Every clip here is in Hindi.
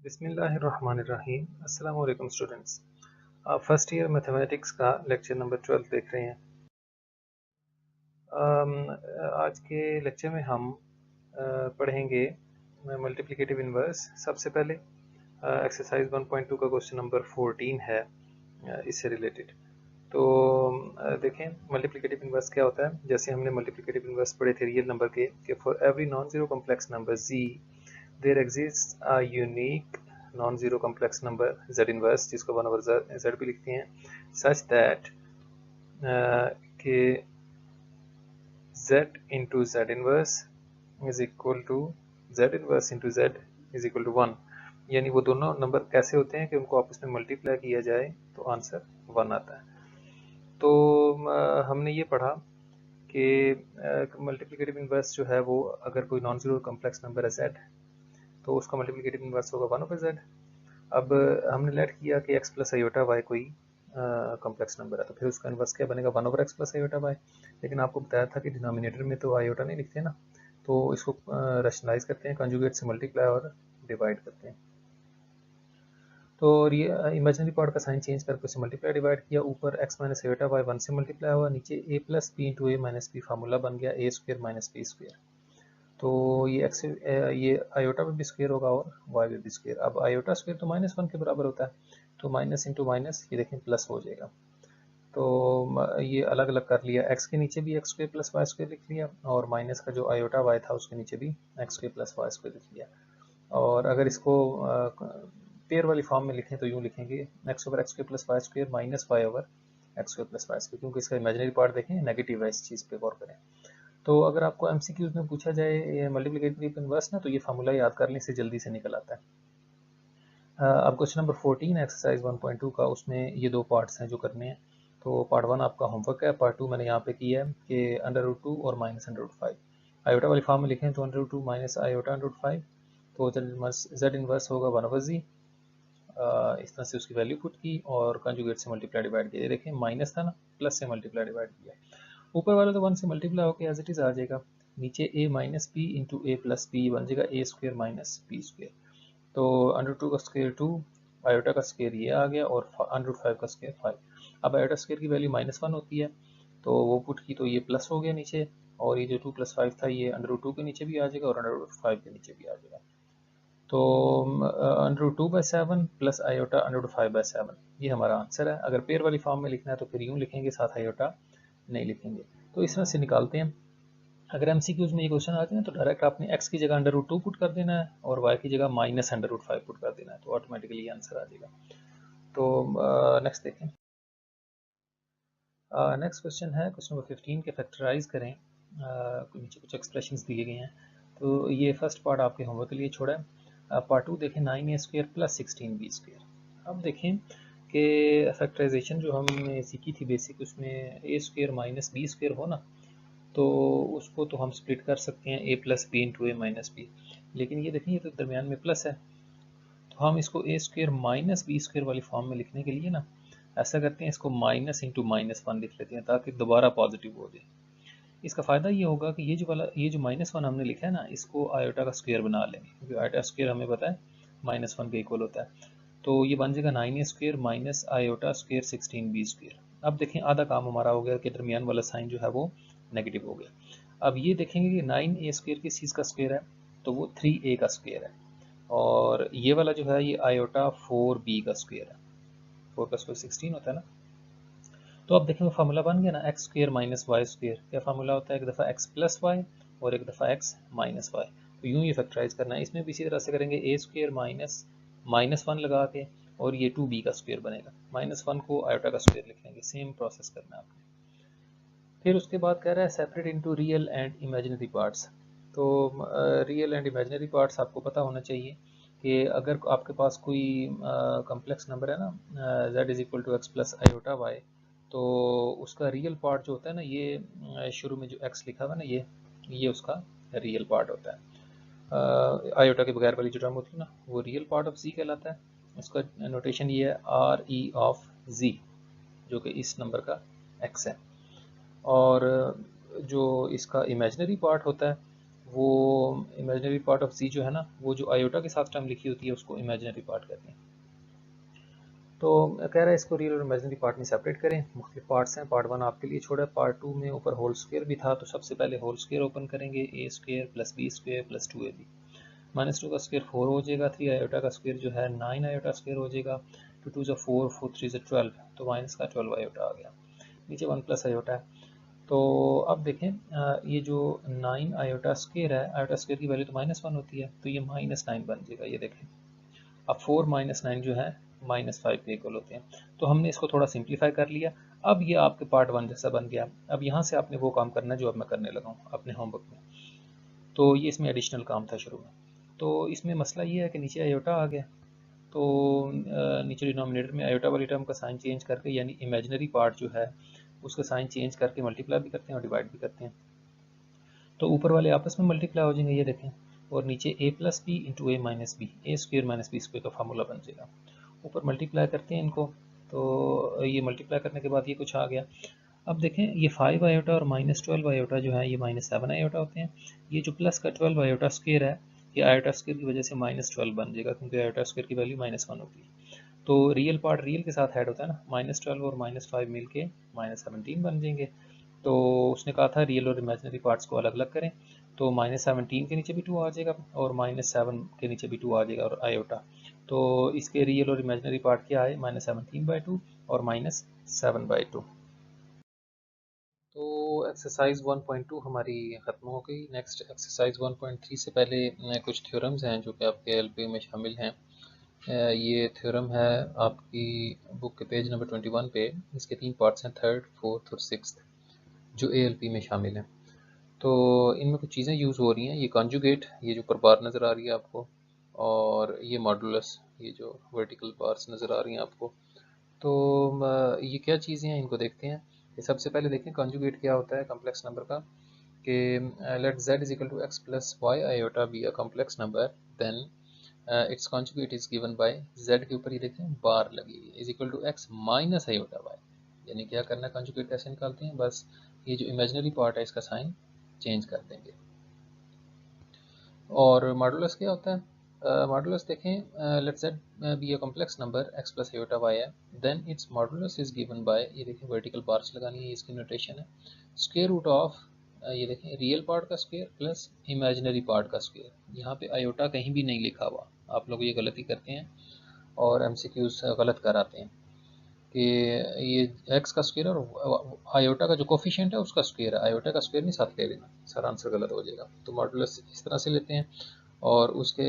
बिस्मिल्लाहिर्रहमानिर्रहीम। अस्सलाम वालेकुम स्टूडेंट्स। आप फर्स्ट ईयर मैथमेटिक्स का लेक्चर नंबर 12 देख रहे हैं। आज के लेक्चर में हम पढ़ेंगे मल्टीप्लिकेटिव इन्वर्स। सबसे पहले एक्सरसाइज 1.2 का क्वेश्चन नंबर 14 है इससे रिलेटेड। तो देखें मल्टीप्लिकेटिव इन्वर्स क्या होता है। जैसे हमने मल्टीप्लिकेटिव इन्वर्स पढ़े थे रियल नंबर के कि for every non zero complex number z there exist a unique non zero complex number z inverse, जिसको 1 ओवर z भी लिखते हैं, सच दैट कि z into z inverse is equal to z inverse into z is equal to 1। यानी वो दोनों नंबर कैसे होते हैं कि उनको आपस में मल्टीप्लाई किया जाए तो आंसर 1 आता है। तो हमने ये पढ़ा कि मल्टीप्लिकेटिव इन्वर्स जो है वो अगर कोई नॉन जीरो कॉम्प्लेक्स नंबर है z तो उसका मल्टीप्लिकेटिव इन्वर्स होगा 1 ओवर z। अब हमने लेट किया कि x प्लस आयोटा वाई कोई कॉम्प्लेक्स नंबर है, तो फिर उसका इन्वर्स क्या बनेगा 1 over x plus iota y. लेकिन आपको बताया था कि डिनोमिनेटर में तो आयोटा नहीं लिखते ना, तो इसको रैशनलाइज करते हैं, कंजुगेट से मल्टीप्लाई और डिवाइड करते हैं। तो ये इमेजिनरी पार्ट का साइन चेंज करके उसे मल्टीप्लाई डिवाइड किया, ऊपर x माइनस आयोटा वाई 1 से मल्टीप्लाई हुआ, नीचे a plus b into a minus b formula बन गया a square minus b square. तो ये आयोटा पे भी स्क्वायर होगा और वाई पे भी स्क्वायर। अब आयोटा स्क्वायर तो -1 के बराबर होता है, तो माइनस इंटू माइनस ये देखें प्लस हो जाएगा। तो ये अलग अलग कर लिया, x के नीचे भी x square plus y square लिख लिया, और माइनस का जो आयोटा वाई था उसके नीचे भी x square plus y square लिख लिया। और अगर इसको पेयर वाली फॉर्म में लिखें तो यूँ लिखेंगे x over x square plus y square minus y over x square plus y square, क्योंकि इसका इमेजिनरी पार्ट देखें नेगेटिव है, इस चीज़ पे गौर करें। तो अगर आपको एमसीक्यूज में पूछा जाए मल्टीप्लिकेटिव इन्वर्स ना, तो ये फार्मूला याद कर लें, इससे जल्दी से निकल आता है। अब क्वेश्चन नंबर 14 एक्सरसाइज 1.2 का, उसमें ये दो पार्ट्स हैं जो करने हैं। तो पार्ट 1 आपका होमवर्क है, पार्ट 2 मैंने यहाँ पे किया है कि √2 और -√5 आयोटा वाली फॉर्म में लिखें तो √2 माइनस आयोटा √5, तो z इनवर्स होगा 1 ओवर z। इस तरह से उसकी वैल्यू पुट की और कंजुगेट से मल्टीप्लाई डिवाइड किया। देखें माइनस था ना, प्लस से मल्टीप्लाई डिवाइड किया, ऊपर वाला तो 1 से मल्टीप्लाई होकर एज इट इज आ जाएगा, नीचे a minus b into a plus b बन जाएगा a square minus b square. तो √2 का स्क्वायर 2, आयोटा का स्क्वायर ये आ गया, और √5 का स्क्वायर 5। अब आयोटा स्क्वायर की वैल्यू -1 होती है, तो वो पुट की तो ये प्लस हो गया नीचे, और ये जो 2 + 5 था ये √2 के नीचे भी आ जाएगा और √5 के नीचे भी आ जाएगा। तो √2/7 प्लस आयोटा √5/7 ये हमारा आंसर है। अगर पेयर वाली फॉर्म में लिखना है तो फिर यूँ लिखेंगे, साथ आयोटा नहीं लिखेंगे। तो इस तरह से निकालते हैं। अगर एमसीक्यूज में ये क्वेश्चन आते हैं तो डायरेक्ट आपने x की जगह √2 पुट कर देना है और y की जगह -√5 पुट कर देना है, तो ऑटोमेटिकली आंसर आ जाएगा। तो नेक्स्ट देखें। नेक्स्ट क्वेश्चन है क्वेश्चन नंबर 15 के फैक्टराइज करें। नीचे कुछ एक्सप्रेशंस दिए गए हैं, तो ये फर्स्ट पार्ट आपके होमवर्क के लिए छोड़ा है। पार्ट 2 देखें 9a² + 16b²। अब देखें कि फैक्टराइजेशन जो हमने सीखी थी बेसिक, उसमें a² माइनस b² हो ना, तो उसको तो हम स्प्लिट कर सकते हैं a plus b into a minus b. लेकिन ये देखें ये तो दरमियान में प्लस है, तो हम इसको a² माइनस बी² वाली फॉर्म में लिखने के लिए ना ऐसा करते हैं, इसको माइनस इंटू -1 लिख लेते हैं ताकि दोबारा पॉजिटिव हो जाए। इसका फ़ायदा ये होगा कि ये जो -1 हमने लिखा है ना, इसको आयोटा का स्क्वायर बना लेंगे, क्योंकि आयोटा स्क्वायर हमें पता है -1 के इक्वल होता है। तो ये बन जाएगा 9a² minus iota square 16b²। अब देखें आधा काम हमारा हो गया कि दरमियान वाला साइन जो है वो नेगेटिव हो गया। अब ये देखेंगे कि 9a² किस चीज़ का स्क्वायर है, तो वो 3a का स्क्वायर है, और ये वाला जो है ये आयोटा 4b का स्क्वायर है। 4 का स्क्वायर 16 होता है ना। तो अब देखें फार्मूला बन गया ना, x² माइनस y²। क्या फार्मूला होता है, एक दफ़ा x प्लस वाई और एक दफ़ा x माइनस वाई। तो यूँ ये फैक्टराइज करना है। इसमें भी इसी तरह से करेंगे, a² माइनस -1 लगा के, और ये 2b का स्क्वायर बनेगा, -1 को आयोटा का स्क्वायर लिख लेंगे। सेम प्रोसेस करना है आपने। फिर उसके बाद कह रहा है separate into real and imaginary parts. तो रियल एंड इमेजिनरी पार्ट्स आपको पता होना चाहिए कि अगर आपके पास कोई कम्प्लेक्स नंबर है ना, z is equal to x plus iota y, तो उसका रियल पार्ट जो होता है ना, ये शुरू में जो x लिखा हुआ ना, ये उसका रियल पार्ट होता है। आयोटा के बगैर वाली जो टर्म होती है ना, वो रियल पार्ट ऑफ z कहलाता है। उसका नोटेशन ये है RE ऑफ z, जो कि इस नंबर का x है। और जो इसका इमेजिनरी पार्ट होता है वो इमेजिनरी पार्ट ऑफ z जो है ना, वो जो आयोटा के साथ टर्म लिखी होती है उसको इमेजिनरी पार्ट कहते हैं। तो कह रहा है इसको रियल और इमेजिनरी पार्ट में सेपरेट करें। मुख्तलिफ पार्ट्स हैं, पार्ट 1 आपके लिए छोड़ा है, पार्ट 2 में ऊपर होल स्क्वायर भी था, तो सबसे पहले होल स्क्वायर ओपन करेंगे, a square plus b square plus 2ab, -2 का स्क्वायर 4 हो जाएगा, 3 आयोटा का स्क्वायर जो है 9 आयोटा स्क्वायर हो जाएगा, 2 2 4 4 3 12, तो माइनस का 12 आयोटा आ गया, नीचे 1 प्लस आयोटा है। तो अब देखें ये जो 9 आयोटा स्क्वायर है, आयोटा स्क्वायर की वैल्यू तो -1 होती है, तो ये -9 बन जाएगा, ये देखें। अब 4 - 9 जो है -5 के इक्वल होते हैं। तो हमने इसको थोड़ा सिंप्लीफाई कर लिया। अब ये आपके पार्ट 1 जैसा बन गया। अब यहाँ से आपने वो काम करना है जो अब मैं करने लगा हूँ अपने होमवर्क में। तो ये इसमें एडिशनल काम था शुरू में। तो इसमें मसला ये है कि नीचे आयोटा आ गया, तो नीचे डिनोमिनेटर में आयोटा वाली टर्म का साइन चेंज करके, यानी इमेजिनरी पार्ट जो है उसका साइन चेंज करके मल्टीप्लाई भी करते हैं और डिवाइड भी करते हैं। तो ऊपर वाले आपस में मल्टीप्लाई हो जाएंगे, ये देखें, और नीचे a plus b into a minus b, a square minus b square का फार्मूला बन जाएगा। ऊपर मल्टीप्लाई करते हैं इनको, तो ये मल्टीप्लाई करने के बाद ये कुछ आ गया। अब देखें ये 5 आयोटा और -12 आयोटा जो है ये -7 आयोटा होते हैं। ये जो प्लस का 12 आयोटा स्क्वेयर है, ये आयोटा स्क्वेयर की वजह से -12 बन जाएगा, क्योंकि आयोटा स्क्वेयर की वैल्यू -1 होती है। तो रियल पार्ट रियल के साथ ऐड होता है ना, -12 और -5 मिल के -17 बन जाएंगे। तो उसने कहा था रियल और इमेजिनरी पार्ट्स को अलग अलग करें, तो -17 के नीचे भी 2 आ जाएगा और -7 के नीचे भी 2 आ जाएगा और आयोटा। तो इसके रियल और इमेजिनरी पार्ट क्या आए, -17/2 और -7/2। तो एक्सरसाइज 1.2 हमारी ख़त्म हो गई। नेक्स्ट एक्सरसाइज 1.3 से पहले कुछ थ्योरम्स हैं जो कि आपके एलपी में शामिल हैं। ये थ्योरम है आपकी बुक के पेज नंबर 21 पे। इसके 3 पार्ट्स हैं, 3rd, 4th और 6th, जो एएलपी में शामिल हैं। तो इनमें कुछ चीज़ें यूज़ हो रही हैं, ये कॉन्जुगेट, ये जो ऊपर बार नज़र आ रही है आपको, और ये मॉडुलस, ये जो वर्टिकल बार्स नज़र आ रही हैं आपको। तो ये क्या चीज़ें हैं, इनको देखते हैं। ये सबसे पहले देखें कॉन्जुगेट क्या होता है कॉम्प्लेक्स नंबर का, कि let z is equal to x plus y iota be a complex number, then its conjugate is given by z के ऊपर ये देखें बार लगी हुई है, is equal to x minus iota y. यानी क्या करना है, कॉन्जुगेट कैसे निकालते हैं, बस ये जो इमेजिनरी पार्ट है इसका साइन चेंज कर देंगे। और मॉडुलस क्या होता है, मॉडुलस देखें, let z be a complex number x plus iota y है, then its modulus is given by, ये देखें वर्टिकल बार्स लगानी है, इसकी नोटेशन है स्क्वायर रूट ऑफ, ये देखें रियल पार्ट का स्क्वायर प्लस इमेजिनरी पार्ट का स्क्वायर। यहाँ पे आयोटा कहीं भी नहीं लिखा हुआ, आप लोग ये गलती करते हैं और एमसीक्यूज गलत कराते हैं कि ये x का स्क्वायर और आयोटा का जो कोफिशिएंट है उसका स्क्वायर है, आयोटा का स्क्वायर नहीं साथ ले लेना, सारा आंसर गलत हो जाएगा। तो मॉडुलस इस तरह से लेते हैं और उसके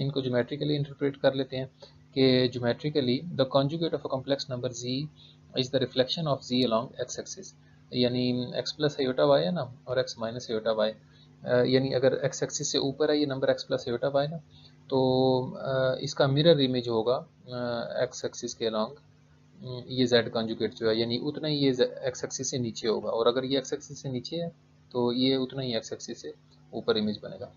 इनको ज्योमेट्रिकली इंटरप्रेट कर लेते हैं कि geometrically the conjugate of a complex number z is the reflection of z along x axis, यानी x प्लस आयोटा y है ना और x माइनस आयोटा y, यानी अगर x एक्सिस से ऊपर है ये number x plus iota y ना, तो इसका मिरर इमेज होगा x एक्सिस के अलोंग ये z कॉन्जुगेट जो है, यानी उतना ही ये x एक्सिस से नीचे होगा, और अगर ये x एक्सिस से नीचे है तो ये उतना ही x एक्सिस से ऊपर इमेज बनेगा।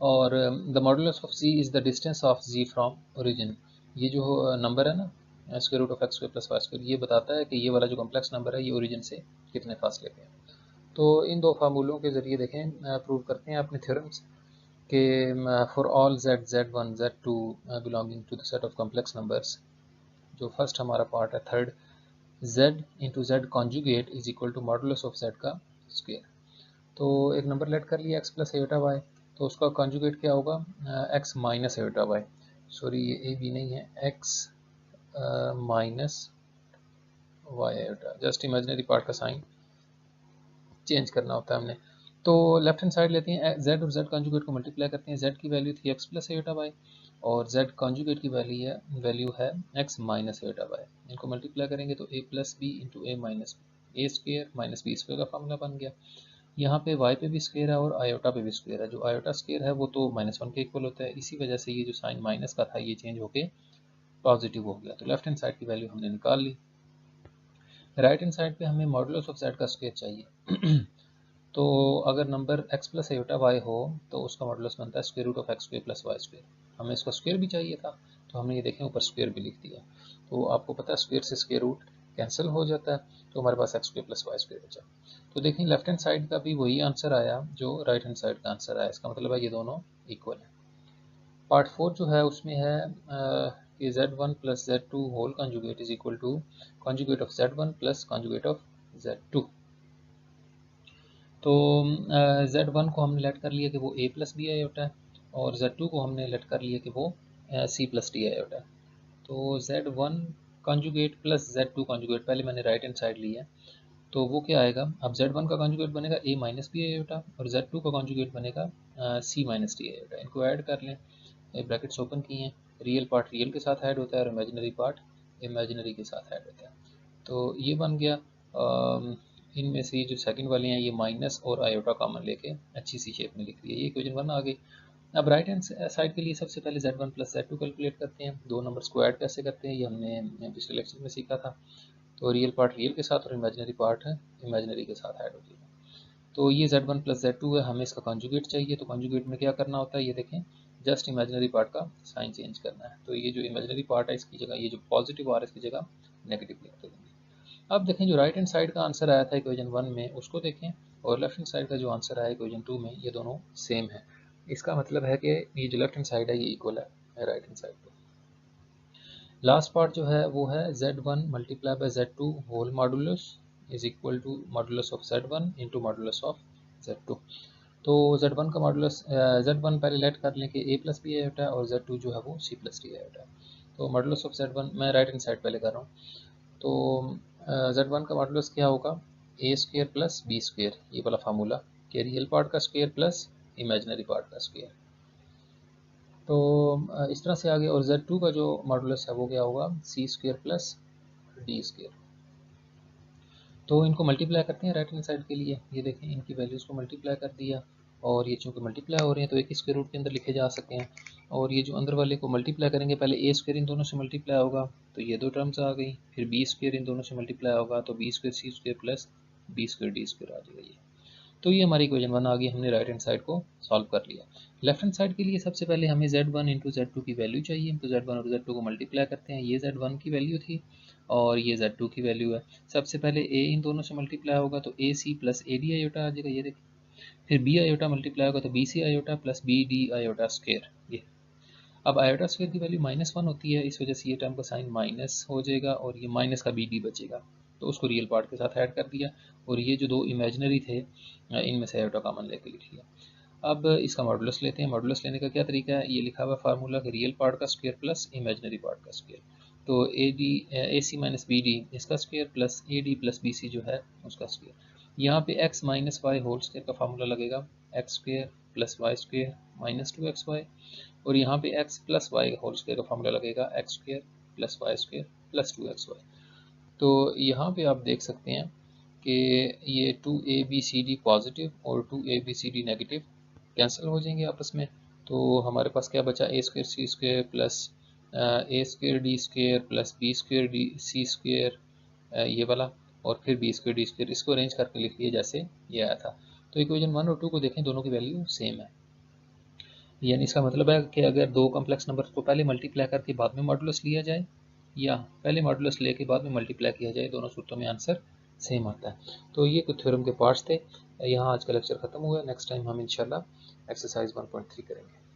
और the modulus of z is the distance of z from origin, ये जो नंबर है ना square root of x square plus y square, ये बताता है कि ये वाला जो कॉम्प्लेक्स नंबर है ये ओरिजिन से कितने फासले पे है। तो इन दो फार्मूलों के ज़रिए देखें प्रूव करते हैं अपने थ्योरम्स कि for all z z1 z2 belonging to the set of complex numbers, जो फर्स्ट हमारा पार्ट है third, z into z conjugate is equal to modulus of z का स्क्वायर। तो एक नंबर लेट कर लिया x प्लस आयोटा वाई, तो उसका कॉन्जुगेट क्या होगा, x minus iota y, sorry ये ए बी नहीं है, x minus y iota, just imaginary part का साइन चेंज करना होता है हमने। तो लेफ्ट हैंड साइड लेते हैं z और z कॉन्जुगेट को मल्टीप्लाई करते हैं, z की वैल्यू थी x प्लस आयोटा वाई और z कॉन्जुगेट की वैल्यू है x माइनस आयोटा वाई। इनको मल्टीप्लाई करेंगे तो a plus b into a minus a square minus b square का फार्मूला बन गया। यहाँ पे y पे भी स्क्वेयर है और आयोटा पे भी स्क्वेयर है, जो आयोटा स्क्वेयर है वो तो -1 के इक्वल होता है, इसी वजह से ये जो साइन माइनस का था ये चेंज होके पॉजिटिव हो गया। तो लेफ्ट हैंड साइड की वैल्यू हमने निकाल ली। राइट हैंड साइड पे हमें मॉडुलस ऑफ z का स्क्वेयर चाहिए तो अगर number x plus iota y हो तो उसका मॉडुलस बनता है square root of x square plus y square. हमें इसका स्क्वायर भी चाहिए था तो हमने ये देखें ऊपर स्क्वायर भी लिख दिया। तो आपको पता है स्क्वायर से स्क्वायर रूट कैंसिल हो जाता है, तो हमारे पास x square plus y square बचा। तो देखें लेफ्ट हैंड साइड का भी वही आंसर आया जो राइट हैंड साइड का आंसर आया, इसका मतलब है ये दोनों इक्वल है। पार्ट 4 जो है उसमें है कि z1 plus z2 whole conjugate is equal to conjugate of z1 plus conjugate of z2। तो z1 को हमने लेट कर लिया कि वो a प्लस बी आयोटा है, और z2 को हमने लेट कर लिया कि वो c प्लस डी आयोटा है। तो z1 conjugate plus z2 conjugate, पहले मैंने राइट हैंड साइड लिया, तो वो क्या आएगा, अब z1 का कॉन्जुगेट बनेगा a माइनस बी आयोटा और z2 का कॉन्जुगेट बनेगा c माइनस डी आयोटा। इनको ऐड कर लें, ब्रैकेट्स ओपन किए हैं, रियल पार्ट रियल के साथ ऐड होता है और इमेजिनरी पार्ट इमेजिनरी के साथ ऐड होता है। तो ये बन गया, इनमें से जो सेकंड वाले हैं ये माइनस और आयोटा कॉमन लेके अच्छी सी शेप में लिख लिया, ये इक्वेशन 1 आ गई। अब राइट हैंड साइड के लिए सबसे पहले z1 प्लस z2 कैलकुलेट करते हैं। दो नंबर्स को ऐड कैसे करते हैं ये हमने पिछले लेक्चर में सीखा था। तो रियल पार्ट रियल के साथ और इमेजिनरी पार्ट इमेजिनरी के साथ ऐड होती है। तो ये z1 प्लस z2 है, हमें इसका कॉन्जुगेट चाहिए, तो कॉन्जुगेट में क्या करना होता है ये देखें, जस्ट इमेजिनरी पार्ट का साइन चेंज करना है। तो ये जो इमेजिनरी पार्ट है इसकी जगह ये जो पॉजिटिव आ रहा है इसकी जगह नेगेटिव लिख देंगे। अब देखें जो राइट हैंड साइड का आंसर आया था इक्वेशन 1 में उसको देखें, और लेफ्ट हैंड साइड का जो आंसर आया इक्वेशन 2 में, ये दोनों सेम है। इसका मतलब है कि ये जो लेफ्ट हैंड साइड है ये इक्वल है राइट हैंड साइड को। लास्ट पार्ट जो है वो है z1 multiply by z2 whole modulus is equal to modulus of z1 into modulus of z2। तो z1 का मॉडुलस z1 पहले लेट कर लें कि a प्लस बी आयोटा है और z2 जो है वो c प्लस डी आयोटा है। तो मॉडुलस ऑफ z1 मैं राइट हैंड साइड पहले कर रहा हूँ, तो z1 का मॉडुलस क्या होगा, a square plus b square, ये वाला फार्मूला कि रियल पार्ट का स्क्वायर प्लस इमेजिनरी पार्ट का स्क्वायर। तो इस तरह से आगे, और z2 का जो मॉडुलस है वो क्या होगा, c square plus D square. तो इनको मल्टीप्लाई करते हैं राइट हैंड साइड के लिए, ये देखें इनकी वैल्यूज़ को मल्टीप्लाई कर दिया, और ये चूँकि मल्टीप्लाई हो रहे हैं तो एक ही स्क्वायर रूट के अंदर लिखे जा सकते हैं। और ये जो अंदर वाले को मल्टीप्लाई करेंगे, पहले a स्क्वायर इन दोनों से मल्टीप्लाई होगा तो ये दो टर्म्स आ गई, फिर b स्क्वायर इन दोनों से मल्टीप्लाई होगा तो b square c square plus b square D square आ जाएगा ये। तो ये हमारी इक्वेशन 1 आ गई, हमने राइट हैंड साइड को सॉल्व कर लिया। लेफ्ट हैंड साइड के लिए सबसे पहले हमें z1 इंटू z2 की वैल्यू चाहिए, तो z1 और z2 को मल्टीप्लाई करते हैं, ये z1 की वैल्यू थी और ये z2 की वैल्यू है। सबसे पहले a इन दोनों से मल्टीप्लाई होगा तो ac प्लस ad आयोटा आ जाएगा, ये देखिए। फिर b आयोटा मल्टीप्लाई होगा तो bc iota plus bd iota square, ये। अब आयोटा स्क्वायर की वैल्यू -1 होती है, इस वजह से ये टर्म का साइन माइनस हो जाएगा और ये माइनस का bd बचेगा, तो उसको रियल पार्ट के साथ ऐड कर दिया, और ये जो दो इमेजिनरी थे इनमें से आयोटा कॉमन लेके लिख लिया। अब इसका मॉडुलस लेते हैं। मॉडुलस लेने का क्या तरीका है, ये लिखा हुआ फार्मूला कि रियल पार्ट का स्क्वायर प्लस इमेजिनरी पार्ट का स्क्वायर। तो a c minus b d इसका square plus a d plus b c जो है उसका स्क्वायर। यहाँ पे x minus y whole square का फार्मूला लगेगा, x square plus y square minus 2xy, और यहाँ पे x plus y whole square का फार्मूला लगेगा x square plus y square plus 2xy। तो यहाँ पे आप देख सकते हैं कि ये 2abcd पॉजिटिव और 2abcd नेगेटिव कैंसिल हो जाएंगे आपस में। तो हमारे पास क्या बचा, A square C square plus A square D square plus B square D C square, ये वाला, और फिर बी स्क्वायर डी स्क्वायर, इसको अरेंज करके लिख लिया जैसे ये आया था। तो इक्वेशन 1 और 2 को देखें, दोनों की वैल्यू सेम है, यानी इसका मतलब है कि अगर दो कॉम्प्लेक्स नंबर को पहले मल्टीप्लाई करके बाद में मॉडुलस लिया जाए या पहले मॉडुलस लेके बाद में मल्टीप्लाई किया जाए, दोनों सूत्रों में आंसर सेम आता है। तो ये कुछ थ्योरम के पार्ट्स थे। यहाँ आज का लेक्चर खत्म हुआ, नेक्स्ट टाइम हम इंशाल्लाह एक्सरसाइज 1.3 करेंगे।